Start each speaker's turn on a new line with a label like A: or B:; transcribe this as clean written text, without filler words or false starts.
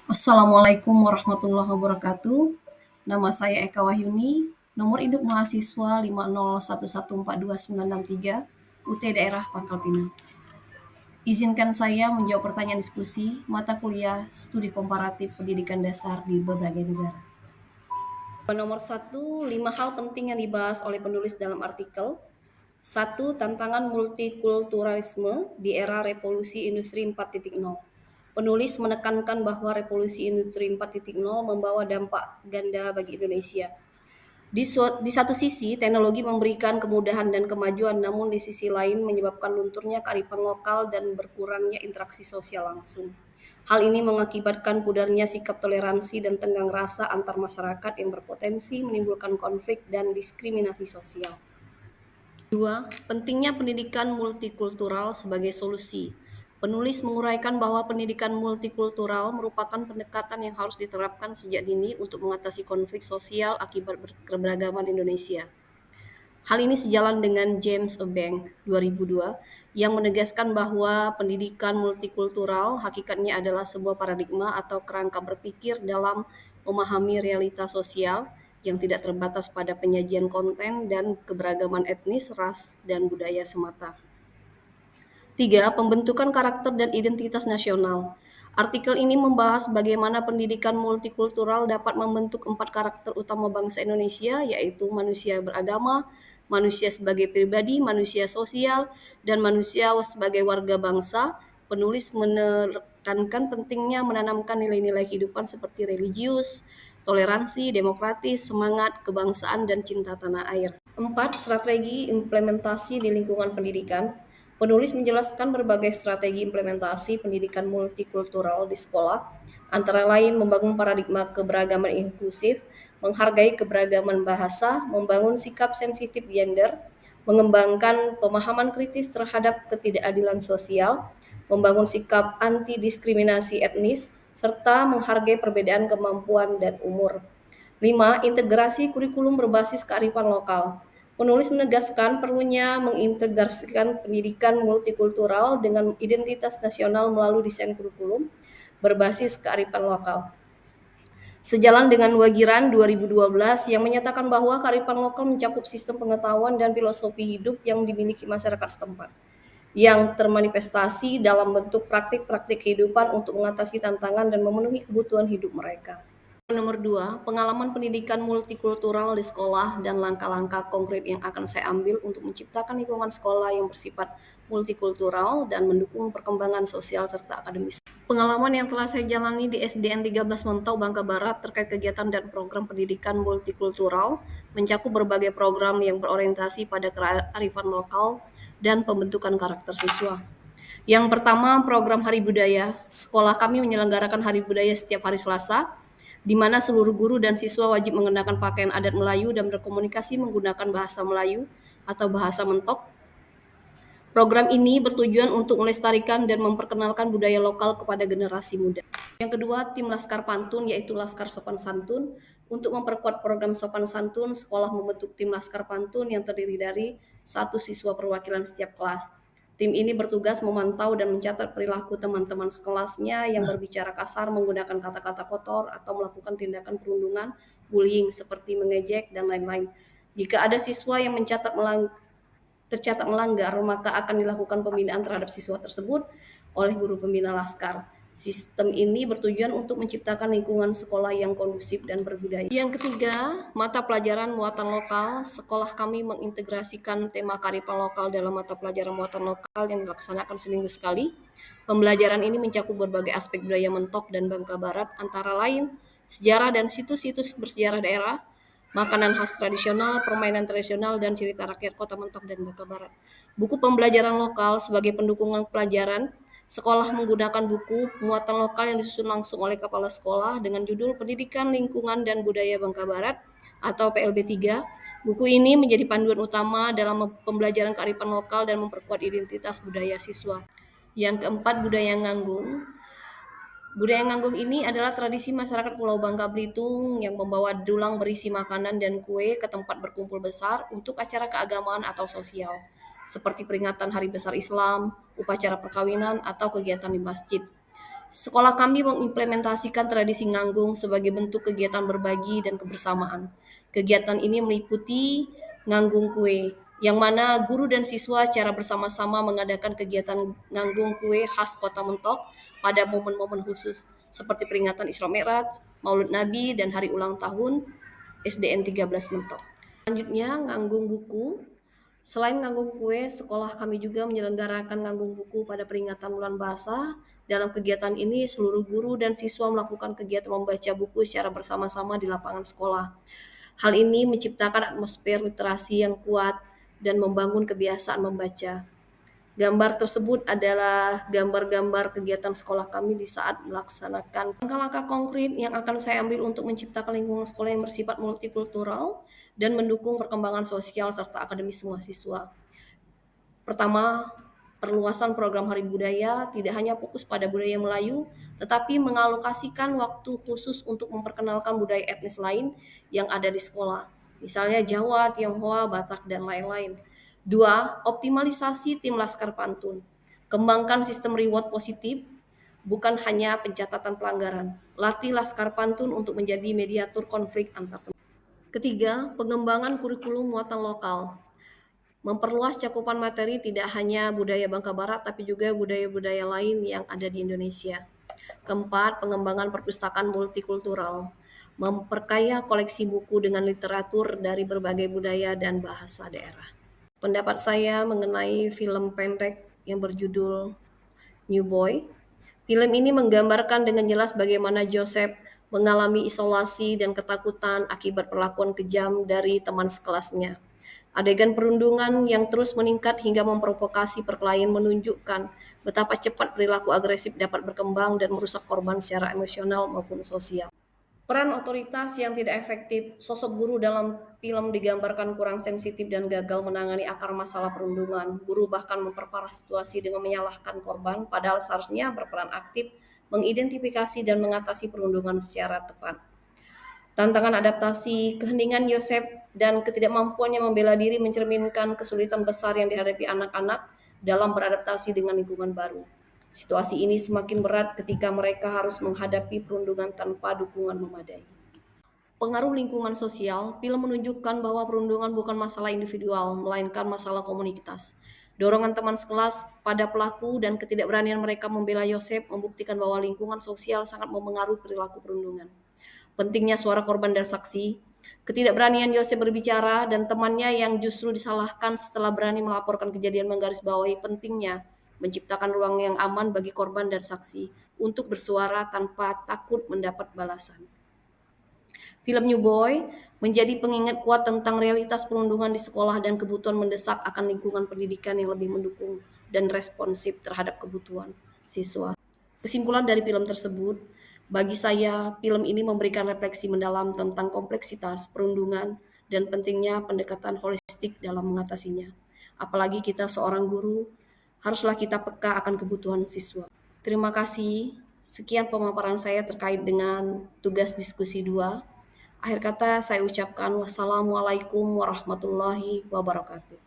A: Assalamualaikum warahmatullahi wabarakatuh. Nama saya Eka Wahyuni, nomor induk mahasiswa 501142963, UT Daerah Pangkal Pinang. Izinkan saya menjawab pertanyaan diskusi mata kuliah Studi Komparatif Pendidikan Dasar di berbagai negara. Nomor 1, 5 hal penting yang dibahas oleh penulis dalam artikel. 1. Tantangan multikulturalisme di era revolusi industri 4.0. Penulis menekankan bahwa revolusi industri 4.0 membawa dampak ganda bagi Indonesia. Di satu sisi, teknologi memberikan kemudahan dan kemajuan, namun di sisi lain menyebabkan lunturnya kearifan lokal dan berkurangnya interaksi sosial langsung. Hal ini mengakibatkan pudarnya sikap toleransi dan tenggang rasa antar masyarakat yang berpotensi menimbulkan konflik dan diskriminasi sosial. 2. Pentingnya pendidikan multikultural sebagai solusi. Penulis menguraikan bahwa pendidikan multikultural merupakan pendekatan yang harus diterapkan sejak dini untuk mengatasi konflik sosial akibat keberagaman Indonesia. Hal ini sejalan dengan James A. Bank 2002 yang menegaskan bahwa pendidikan multikultural hakikatnya adalah sebuah paradigma atau kerangka berpikir dalam memahami realitas sosial yang tidak terbatas pada penyajian konten dan keberagaman etnis, ras, dan budaya semata. 3. Pembentukan karakter dan identitas nasional. Artikel ini membahas bagaimana pendidikan multikultural dapat membentuk 4 karakter utama bangsa Indonesia, yaitu manusia beragama, manusia sebagai pribadi, manusia sosial, dan manusia sebagai warga bangsa. Penulis menekankan pentingnya menanamkan nilai-nilai kehidupan seperti religius, toleransi, demokratis, semangat kebangsaan, dan cinta tanah air. 4. Strategi implementasi di lingkungan pendidikan. Penulis menjelaskan berbagai strategi implementasi pendidikan multikultural di sekolah, antara lain membangun paradigma keberagaman inklusif, menghargai keberagaman bahasa, membangun sikap sensitif gender, mengembangkan pemahaman kritis terhadap ketidakadilan sosial, membangun sikap anti-diskriminasi etnis, serta menghargai perbedaan kemampuan dan umur. 5. Integrasi kurikulum berbasis kearifan lokal. Penulis menegaskan perlunya mengintegrasikan pendidikan multikultural dengan identitas nasional melalui desain kurikulum berbasis kearifan lokal. Sejalan dengan Wagiran 2012 yang menyatakan bahwa kearifan lokal mencakup sistem pengetahuan dan filosofi hidup yang dimiliki masyarakat setempat, yang termanifestasi dalam bentuk praktik-praktik kehidupan untuk mengatasi tantangan dan memenuhi kebutuhan hidup mereka. Nomor 2, pengalaman pendidikan multikultural di sekolah dan langkah-langkah konkret yang akan saya ambil untuk menciptakan lingkungan sekolah yang bersifat multikultural dan mendukung perkembangan sosial serta akademis. Pengalaman yang telah saya jalani di SDN 13 Mentau, Bangka Barat terkait kegiatan dan program pendidikan multikultural mencakup berbagai program yang berorientasi pada kearifan lokal dan pembentukan karakter siswa. Yang pertama, program Hari Budaya. Sekolah kami menyelenggarakan Hari Budaya setiap hari Selasa, di mana seluruh guru dan siswa wajib mengenakan pakaian adat Melayu dan berkomunikasi menggunakan bahasa Melayu atau bahasa Mentok. Program ini bertujuan untuk melestarikan dan memperkenalkan budaya lokal kepada generasi muda. Yang kedua, tim Laskar Pantun, yaitu Laskar Sopan Santun. Untuk memperkuat program Sopan Santun, sekolah membentuk tim Laskar Pantun yang terdiri dari 1 siswa perwakilan setiap kelas. Tim ini bertugas memantau dan mencatat perilaku teman-teman sekelasnya yang berbicara kasar, menggunakan kata-kata kotor, atau melakukan tindakan perundungan, bullying, seperti mengejek, dan lain-lain. Jika ada siswa yang tercatat melanggar, maka akan dilakukan pembinaan terhadap siswa tersebut oleh guru pembina Laskar. Sistem ini bertujuan untuk menciptakan lingkungan sekolah yang kondusif dan berbudaya. Yang ketiga, mata pelajaran muatan lokal. Sekolah kami mengintegrasikan tema kearifan lokal dalam mata pelajaran muatan lokal yang dilaksanakan seminggu sekali. Pembelajaran ini mencakup berbagai aspek budaya Mentok dan Bangka Barat, antara lain sejarah dan situs-situs bersejarah daerah, makanan khas tradisional, permainan tradisional, dan cerita rakyat Kota Mentok dan Bangka Barat. Buku pembelajaran lokal sebagai pendukungan pelajaran. Sekolah menggunakan buku muatan lokal yang disusun langsung oleh kepala sekolah dengan judul Pendidikan Lingkungan dan Budaya Bangka Barat atau PLB 3. Buku ini menjadi panduan utama dalam pembelajaran kearifan lokal dan memperkuat identitas budaya siswa. Yang keempat, budaya nganggung. Budaya nganggung ini adalah tradisi masyarakat Pulau Bangka Belitung yang membawa dulang berisi makanan dan kue ke tempat berkumpul besar untuk acara keagamaan atau sosial, seperti peringatan Hari Besar Islam, upacara perkawinan, atau kegiatan di masjid. Sekolah kami mengimplementasikan tradisi nganggung sebagai bentuk kegiatan berbagi dan kebersamaan. Kegiatan ini meliputi nganggung kue, yang mana guru dan siswa secara bersama-sama mengadakan kegiatan nganggung kue khas Kota Mentok pada momen-momen khusus, seperti peringatan Isra Mi'raj, Maulud Nabi, dan hari ulang tahun SDN 13 Mentok. Selanjutnya, nganggung buku. Selain nganggung kue, sekolah kami juga menyelenggarakan nganggung buku pada peringatan bulan bahasa. Dalam kegiatan ini, seluruh guru dan siswa melakukan kegiatan membaca buku secara bersama-sama di lapangan sekolah. Hal ini menciptakan atmosfer literasi yang kuat dan membangun kebiasaan membaca. Gambar tersebut adalah gambar-gambar kegiatan sekolah kami di saat melaksanakan langkah-langkah konkret yang akan saya ambil untuk menciptakan lingkungan sekolah yang bersifat multikultural dan mendukung perkembangan sosial serta akademis semua siswa. Pertama, perluasan program Hari Budaya tidak hanya fokus pada budaya Melayu, tetapi mengalokasikan waktu khusus untuk memperkenalkan budaya etnis lain yang ada di sekolah, misalnya Jawa, Tionghoa, Batak, dan lain-lain. Dua, optimalisasi tim Laskar Pantun. Kembangkan sistem reward positif, bukan hanya pencatatan pelanggaran. Latih Laskar Pantun untuk menjadi mediator konflik antar teman. Ketiga, pengembangan kurikulum muatan lokal. Memperluas cakupan materi tidak hanya budaya Bangka Barat, tapi juga budaya-budaya lain yang ada di Indonesia. Keempat, pengembangan perpustakaan multikultural. Memperkaya koleksi buku dengan literatur dari berbagai budaya dan bahasa daerah. Pendapat saya mengenai film pendek yang berjudul New Boy. Film ini menggambarkan dengan jelas bagaimana Joseph mengalami isolasi dan ketakutan akibat perlakuan kejam dari teman sekelasnya. Adegan perundungan yang terus meningkat hingga memprovokasi perkelahian menunjukkan betapa cepat perilaku agresif dapat berkembang dan merusak korban secara emosional maupun sosial. Peran otoritas yang tidak efektif, sosok guru dalam film digambarkan kurang sensitif dan gagal menangani akar masalah perundungan. Guru bahkan memperparah situasi dengan menyalahkan korban, padahal seharusnya berperan aktif, mengidentifikasi dan mengatasi perundungan secara tepat. Tantangan adaptasi, keheningan Yosef dan ketidakmampuannya membela diri mencerminkan kesulitan besar yang dihadapi anak-anak dalam beradaptasi dengan lingkungan baru. Situasi ini semakin berat ketika mereka harus menghadapi perundungan tanpa dukungan memadai. Pengaruh lingkungan sosial, film menunjukkan bahwa perundungan bukan masalah individual, melainkan masalah komunitas. Dorongan teman sekelas pada pelaku dan ketidakberanian mereka membela Yosef membuktikan bahwa lingkungan sosial sangat memengaruhi perilaku perundungan. Pentingnya suara korban dan saksi, ketidakberanian Yosef berbicara dan temannya yang justru disalahkan setelah berani melaporkan kejadian menggarisbawahi pentingnya menciptakan ruang yang aman bagi korban dan saksi untuk bersuara tanpa takut mendapat balasan. Film New Boy menjadi pengingat kuat tentang realitas perundungan di sekolah dan kebutuhan mendesak akan lingkungan pendidikan yang lebih mendukung dan responsif terhadap kebutuhan siswa. Kesimpulan dari film tersebut, bagi saya, film ini memberikan refleksi mendalam tentang kompleksitas perundungan dan pentingnya pendekatan holistik dalam mengatasinya. Apalagi kita seorang guru, haruslah kita peka akan kebutuhan siswa. Terima kasih. Sekian pemaparan saya terkait dengan tugas diskusi 2. Akhir kata saya ucapkan wassalamualaikum warahmatullahi wabarakatuh.